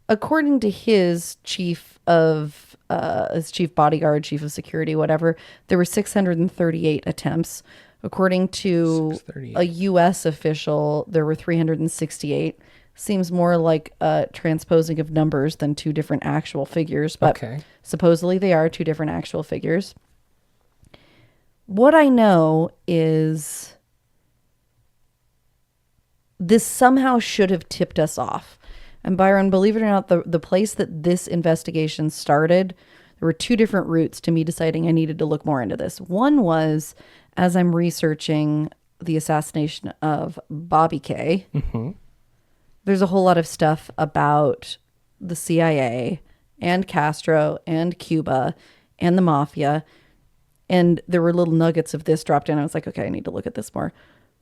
according to his chief bodyguard, chief of security, whatever, there were 638 attempts. According to a U.S. official, there were 368. Seems more like transposing of numbers than two different actual figures, but supposedly they are two different actual figures. What I know is this somehow should have tipped us off. And Byron, believe it or not, the place that this investigation started, there were two different routes to me deciding I needed to look more into this. One was, as I'm researching the assassination of Bobby K, there's a whole lot of stuff about the CIA and Castro and Cuba and the mafia. And there were little nuggets of this dropped in. I was like, okay, I need to look at this more.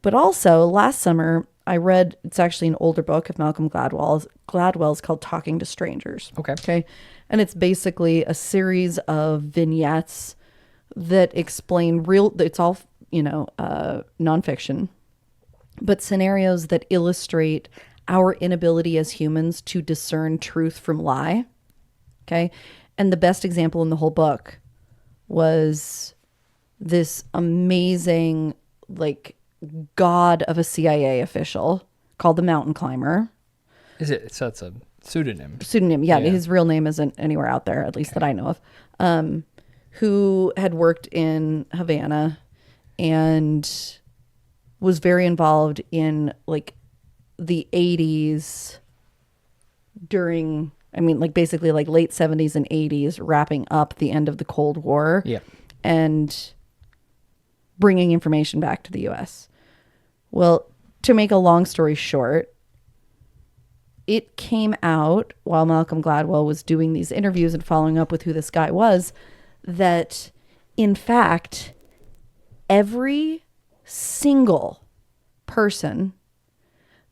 But also, last summer, I read, it's actually an older book of Malcolm Gladwell's called Talking to Strangers. Okay. And it's basically a series of vignettes that explain it's all, nonfiction, but scenarios that illustrate our inability as humans to discern truth from lie. Okay. And the best example in the whole book was this amazing, god of a CIA official called the Mountain Climber. So it's a pseudonym. Yeah. His real name isn't anywhere out there, at least that I know of. Who had worked in Havana and was very involved in the 80s during, basically late 70s and 80s, wrapping up the end of the Cold War. Yeah. And bringing information back to the U.S. Well, to make a long story short, it came out while Malcolm Gladwell was doing these interviews and following up with who this guy was, that in fact, every single person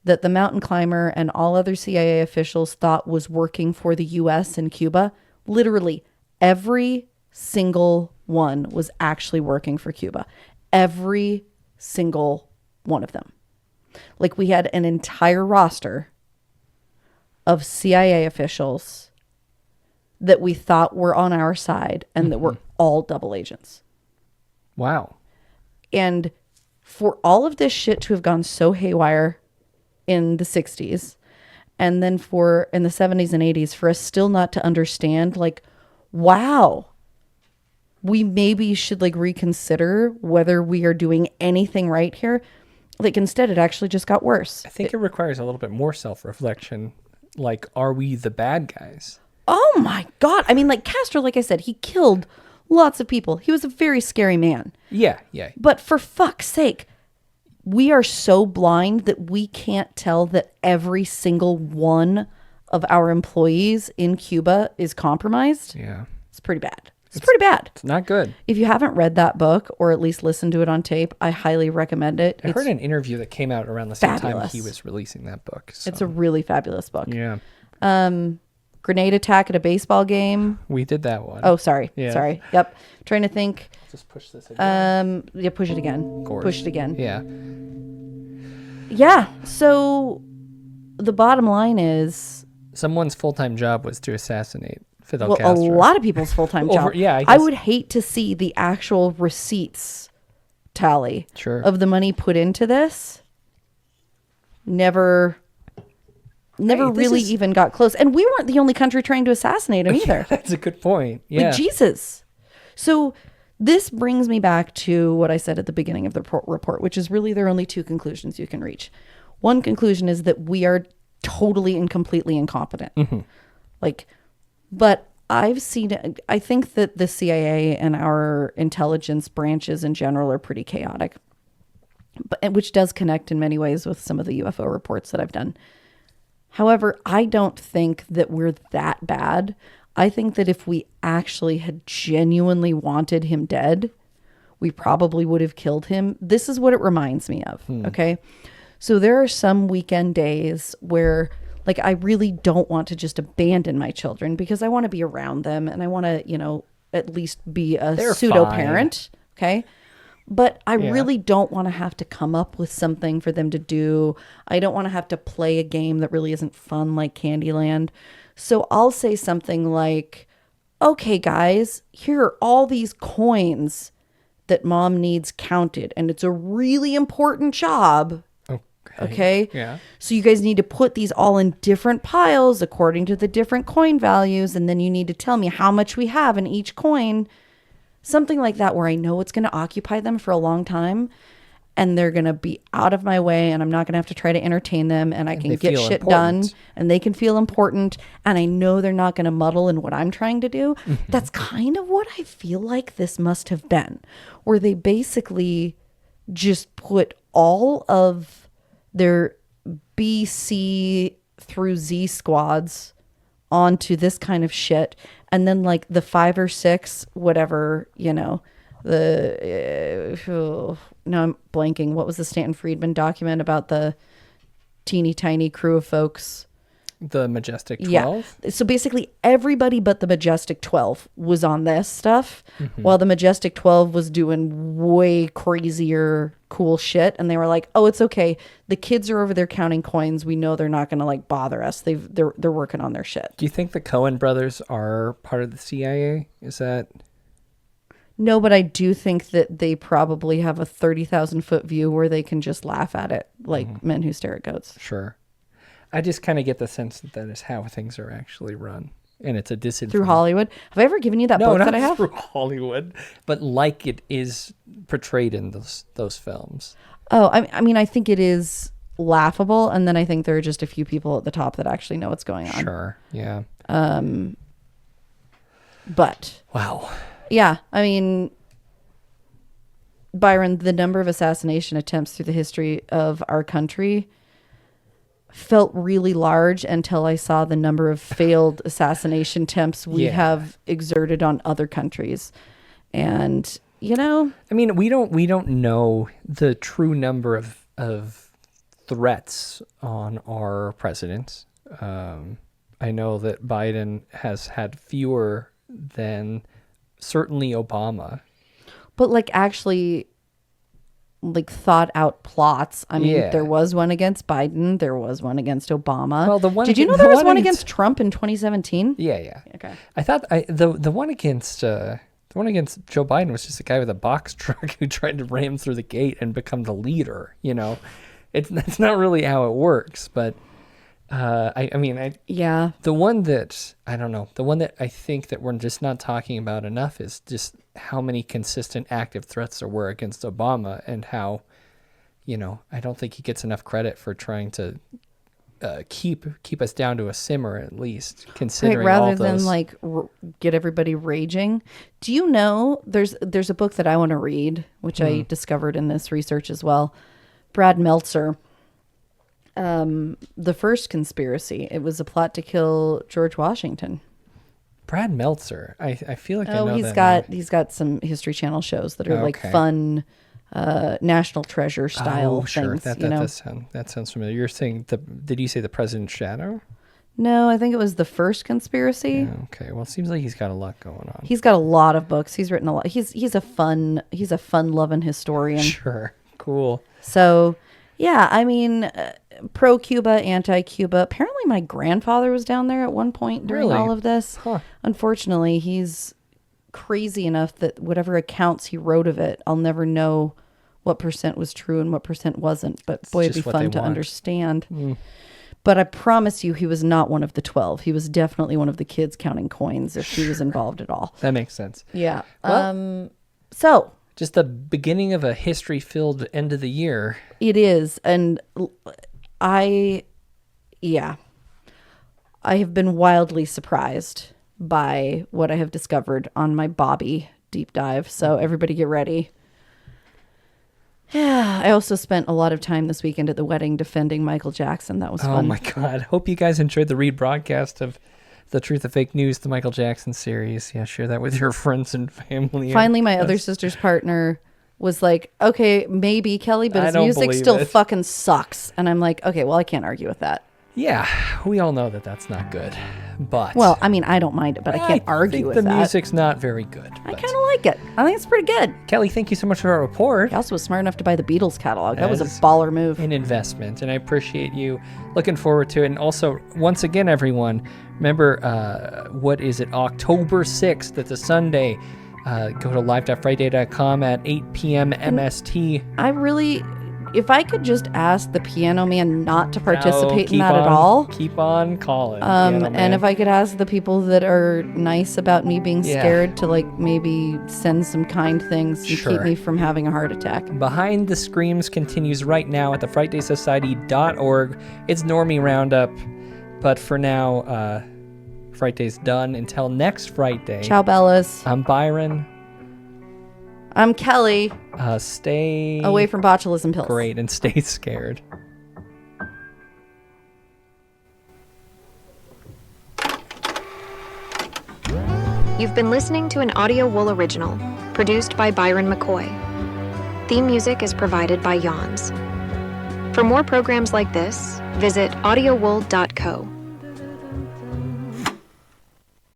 that the Mountain Climber and all other CIA officials thought was working for the U.S. in Cuba, literally every single one was actually working for Cuba. Every single one of them. We had an entire roster of CIA officials that we thought were on our side and that were all double agents. Wow. And for all of this shit to have gone so haywire in the 60s, and then in the 70s and 80s, for us still not to understand, wow, we maybe should reconsider whether we are doing anything right here. Instead, it actually just got worse. I think it requires a little bit more self-reflection. Are we the bad guys? Oh my God. Castro, like I said, he killed lots of people. He was a very scary man. Yeah. But for fuck's sake, we are so blind that we can't tell that every single one of our employees in Cuba is compromised. Yeah. It's pretty bad. It's pretty bad. It's not good. If you haven't read that book or at least listened to it on tape, I highly recommend it. I heard an interview that came out around the same time he was releasing that book. So. It's a really fabulous book. Yeah. Grenade attack at a baseball game. We did that one. Oh, sorry. Yeah. Sorry. Yep. Trying to think. Just push this again. Yeah, push it again. Of course. Push it again. Yeah. Yeah. So the bottom line is, someone's full-time job was to assassinate Fidel Castro. A lot of people's full-time job. Yeah, I would hate to see the actual receipts tally of the money put into this. Never really even got close. And we weren't the only country trying to assassinate him either. That's a good point. Yeah. Jesus. So This brings me back to what I said at the beginning of the report, which is really there are only two conclusions you can reach. One conclusion is that we are totally and completely incompetent. But I've seen, I think that the CIA and our intelligence branches in general are pretty chaotic, which does connect in many ways with some of the UFO reports that I've done. However, I don't think that we're that bad. I think that if we actually had genuinely wanted him dead, we probably would have killed him. This is what it reminds me of. Okay. So there are some weekend days where like I really don't want to just abandon my children because I want to be around them and I want to, at least be a pseudo parent. Okay. But I really don't want to have to come up with something for them to do. I don't want to have to play a game that really isn't fun like Candyland. So I'll say something like, okay, guys, here are all these coins that mom needs counted. And it's a really important job. Okay. Yeah. So you guys need to put these all in different piles according to the different coin values. And then you need to tell me how much we have in each coin. Something like that where I know it's going to occupy them for a long time and they're going to be out of my way and I'm not going to have to try to entertain them and I can get shit done and they can feel important and I know they're not going to muddle in what I'm trying to do. That's kind of what I feel like this must have been, where they basically just put all of their B, C through Z squads onto this kind of shit. And then like the 5 or 6, whatever, now I'm blanking. What was the Stanton Friedman document about the teeny tiny crew of folks? The Majestic 12? Yeah. So basically everybody but the Majestic 12 was on this stuff while the Majestic 12 was doing way crazier cool shit. And they were like, oh, it's okay. The kids are over there counting coins. We know they're not going to like bother us. They're working on their shit. Do you think the Cohen brothers are part of the CIA? Is that... No, but I do think that they probably have a 30,000 foot view where they can just laugh at it like men who stare at goats. Sure. I just kind of get the sense that that is how things are actually run. And it's a disinformation. Through Hollywood? Have I ever given you that book that I have? No, not through Hollywood, but like it is portrayed in those films. Oh, I mean, I think it is laughable. And then I think there are just a few people at the top that actually know what's going on. Sure, yeah. But. Wow. Yeah, I mean, Byron, the number of assassination attempts through the history of our country felt really large until I saw the number of failed assassination attempts we have exerted on other countries. And, I mean, we don't know the true number of threats on our presidents. I know that Biden has had fewer than certainly Obama. But like actually like thought out plots. I mean, there was one against Biden. There was one against Obama. Well, the one Did you know there was one against Trump in 2017? Yeah. Okay. I thought the one against Joe Biden was just a guy with a box truck who tried to ram through the gate and become the leader. That's not really how it works. But the one that I don't know, the one that I think that we're just not talking about enough is just how many consistent active threats there were against Obama and how, I don't think he gets enough credit for trying to keep us down to a simmer at least, considering rather all those. Than like get everybody raging. Do you know there's a book that I want to read, which I discovered in this research as well. Brad Meltzer. The first conspiracy. It was a plot to kill George Washington. Brad Meltzer. I feel like I know he's got some History Channel shows that are like fun, National Treasure style things. That sounds familiar. You're saying did you say The President's Shadow? No, I think it was the first conspiracy. Yeah, okay. Well, it seems like he's got a lot going on. He's got a lot of books. He's written a lot. He's a fun loving historian. Sure. Cool. So, yeah, I mean, pro-Cuba, anti-Cuba. Apparently my grandfather was down there at one point during all of this. Huh. Unfortunately, he's crazy enough that whatever accounts he wrote of it, I'll never know what % was true and what % wasn't. But boy, it'd be fun to understand. But I promise you, he was not one of the 12. He was definitely one of the kids counting coins if he was involved at all. That makes sense. Yeah. Well, So. Just the beginning of a history-filled end of the year. It is. And I have been wildly surprised by what I have discovered on my Bobby deep dive. So everybody get ready. Yeah, I also spent a lot of time this weekend at the wedding defending Michael Jackson. That was fun. Oh my God. Hope you guys enjoyed the rebroadcast of The Truth of Fake News, the Michael Jackson series. Yeah, share that with your friends and family. Finally, my other sister's partner was like, okay, maybe Kelly, but his music still fucking sucks. And I'm like, okay, well, I can't argue with that. Yeah, we all know that that's not good. But well, I mean, I don't mind it, but I can't argue with that. The music's not very good. I kind of like it. I think it's pretty good. Kelly, thank you so much for our report. I also was smart enough to buy the Beatles catalog. That was a baller move. An investment, and I appreciate you. Looking forward to it. And also, once again, everyone, remember, what is it, October 6th, it's a Sunday. Go to live.frightday.com at 8 p.m. MST. If I could just ask the Piano Man not to participate in that at all. Keep on calling. And if I could ask the people that are nice about me being scared to like maybe send some kind things and keep me from having a heart attack. Behind the Screams continues right now at the FrightDaySociety.org. It's Normie Roundup. But for now, Fright Day's done. Until next Fright Day. Ciao, Bellas. I'm Byron. I'm Kelly. Stay away from botulism pills. Great, and stay scared. You've been listening to an Audio Wool original, produced by Byron McKoy. Theme music is provided by Yawns. For more programs like this, visit audiowool.co.